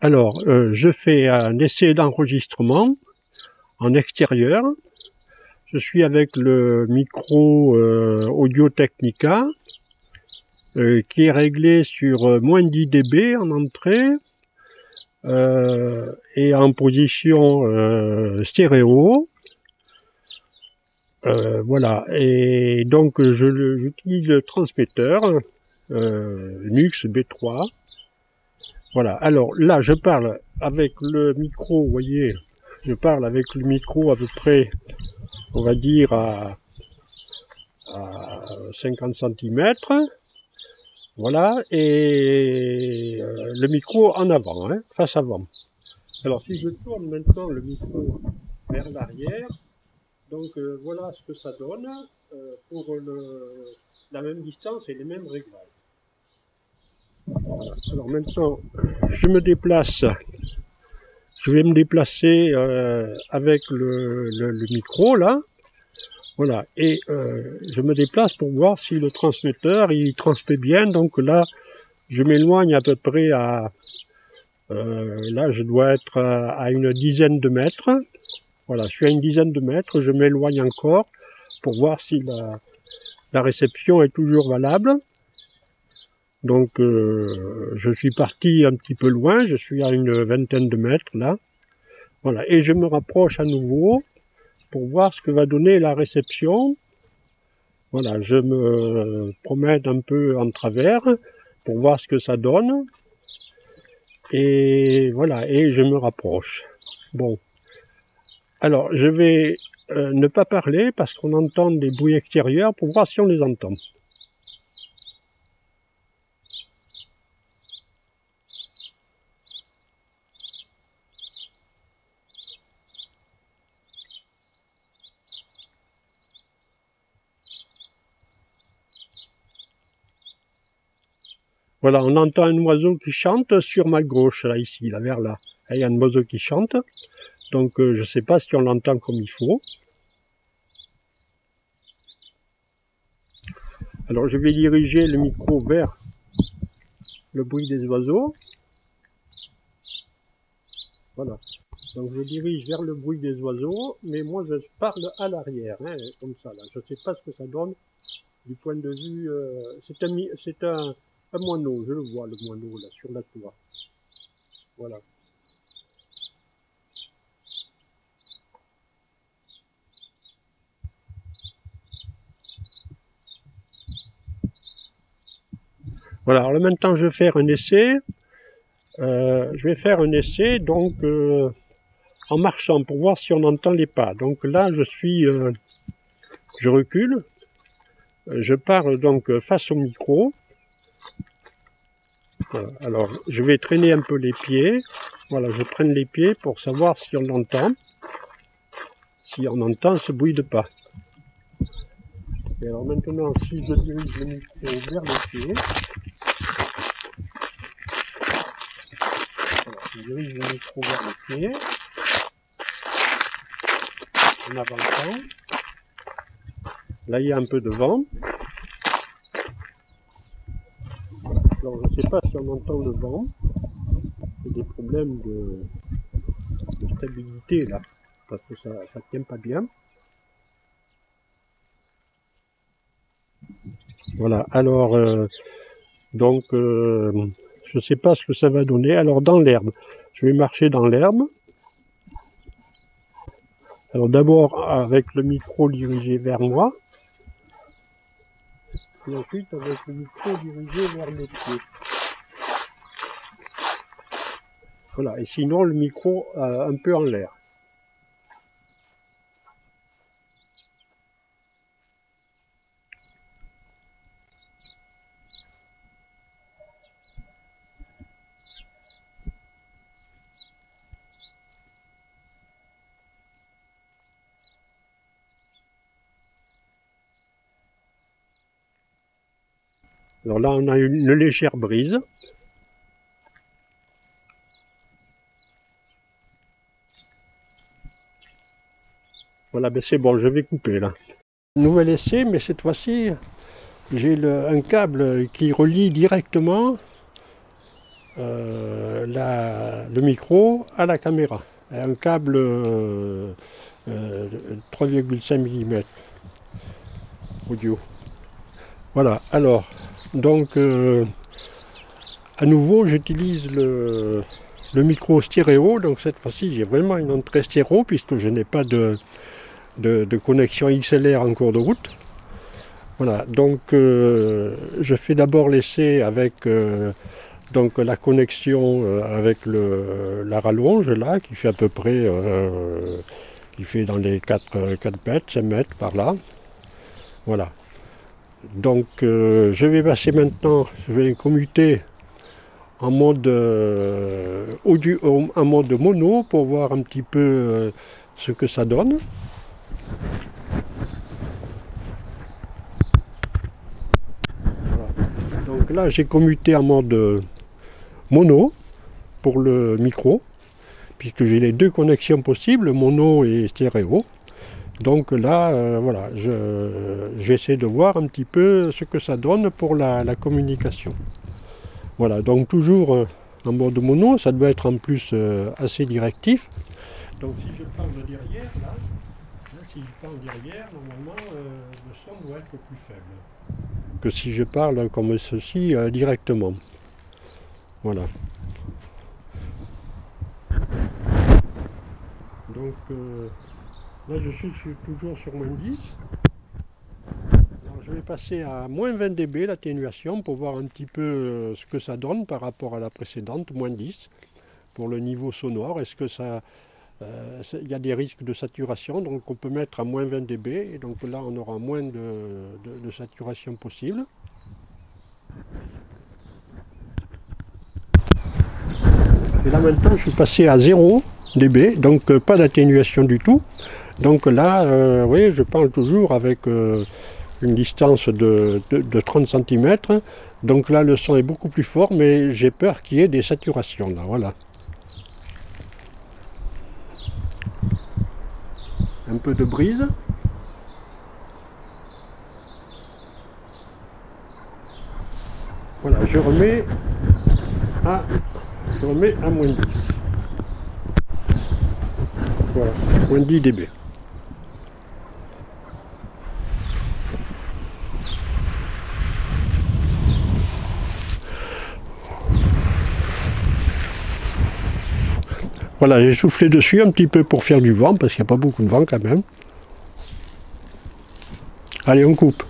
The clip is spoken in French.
Alors, je fais un essai d'enregistrement en extérieur. Je suis avec le micro Audio-Technica qui est réglé sur moins 10 dB en entrée et en position stéréo. Voilà, et donc j'utilise le transmetteur Nux B3. Voilà, alors là je parle avec le micro, vous voyez, je parle avec le micro à peu près, on va dire à 50 cm. Voilà, et le micro en avant, hein, face avant. Alors si je tourne maintenant le micro vers l'arrière, donc voilà ce que ça donne pour la même distance et les mêmes réglages. Voilà. Alors maintenant, je me déplace, je vais me déplacer avec le micro là, voilà, et je me déplace pour voir si le transmetteur il transmet bien. Donc là, je m'éloigne à peu près à, là je dois être à une dizaine de mètres. Voilà, je suis à une dizaine de mètres, je m'éloigne encore pour voir si la réception est toujours valable. Donc je suis parti un petit peu loin, je suis à une vingtaine de mètres là. Voilà, et je me rapproche à nouveau pour voir ce que va donner la réception. Voilà, je me promène un peu en travers pour voir ce que ça donne. Et voilà, et je me rapproche. Bon. Alors, je vais ne pas parler parce qu'on entend des bruits extérieurs pour voir si on les entend. Voilà, on entend un oiseau qui chante sur ma gauche, là, ici, là, vers là. Il y a un oiseau qui chante, donc je ne sais pas si on l'entend comme il faut. Alors je vais diriger le micro vers le bruit des oiseaux. Voilà, donc je dirige vers le bruit des oiseaux, mais moi je parle à l'arrière, hein, comme ça, là. Je ne sais pas ce que ça donne du point de vue... c'est un moineau, je le vois, le moineau, là, sur la toit. Voilà. Voilà, alors là, maintenant je vais faire un essai. Donc en marchant pour voir si on entend les pas. Donc là je recule, je pars donc face au micro. Voilà. Alors je vais traîner un peu les pieds. Voilà, je traîne les pieds pour savoir si on entend. Si on entend ce bruit de pas. Et alors maintenant, si je dirige le micro vers les pieds, voilà, je dirige le micro vers les pieds, en avançant. Là, il y a un peu de vent. Alors, je ne sais pas si on entend le vent. C'est des problèmes de stabilité, là, parce que ça ne tient pas bien. Voilà, alors, je ne sais pas ce que ça va donner. Alors, dans l'herbe, je vais marcher dans l'herbe. Alors, d'abord, avec le micro dirigé vers moi. Et ensuite, avec le micro dirigé vers mes pieds. Voilà, et sinon, le micro un peu en l'air. Alors là, on a une légère brise. Voilà, ben c'est bon, je vais couper là. Nouvel essai, mais cette fois-ci, j'ai un câble qui relie directement le micro à la caméra. Et un câble 3,5 mm audio. Voilà, alors, donc, à nouveau, j'utilise le micro stéréo. Donc cette fois-ci, j'ai vraiment une entrée stéréo puisque je n'ai pas de connexion XLR en cours de route. Voilà, donc je fais d'abord l'essai avec donc la connexion avec la rallonge là, qui fait à peu près, qui fait dans les 4 mètres, 5 mètres par là. Voilà. Donc je vais passer maintenant, je vais commuter en mode audio, en mode mono pour voir un petit peu ce que ça donne. Voilà. Donc là j'ai commuté en mode mono pour le micro, puisque j'ai les deux connexions possibles, mono et stéréo. Donc là, voilà, j'essaie de voir un petit peu ce que ça donne pour la communication. Voilà, donc toujours en mode mono, ça doit être en plus assez directif. Donc si je parle de derrière, là si je parle derrière, normalement le son doit être plus faible que si je parle comme ceci directement. Voilà. Donc là je suis toujours sur moins 10. Alors, je vais passer à moins 20 dB l'atténuation pour voir un petit peu ce que ça donne par rapport à la précédente, moins 10, pour le niveau sonore. Est-ce que ça... il y a des risques de saturation, donc on peut mettre à moins 20 dB, et donc là on aura moins de saturation possible. Et là maintenant je suis passé à 0 dB, donc pas d'atténuation du tout. Donc là, oui, je parle toujours avec une distance de 30 cm. Donc là le son est beaucoup plus fort, mais j'ai peur qu'il y ait des saturations là, voilà. Un peu de brise. Voilà, je remets à moins 10. Voilà, moins 10 dB. Voilà, j'ai soufflé dessus un petit peu pour faire du vent, parce qu'il n'y a pas beaucoup de vent quand même. Allez, on coupe.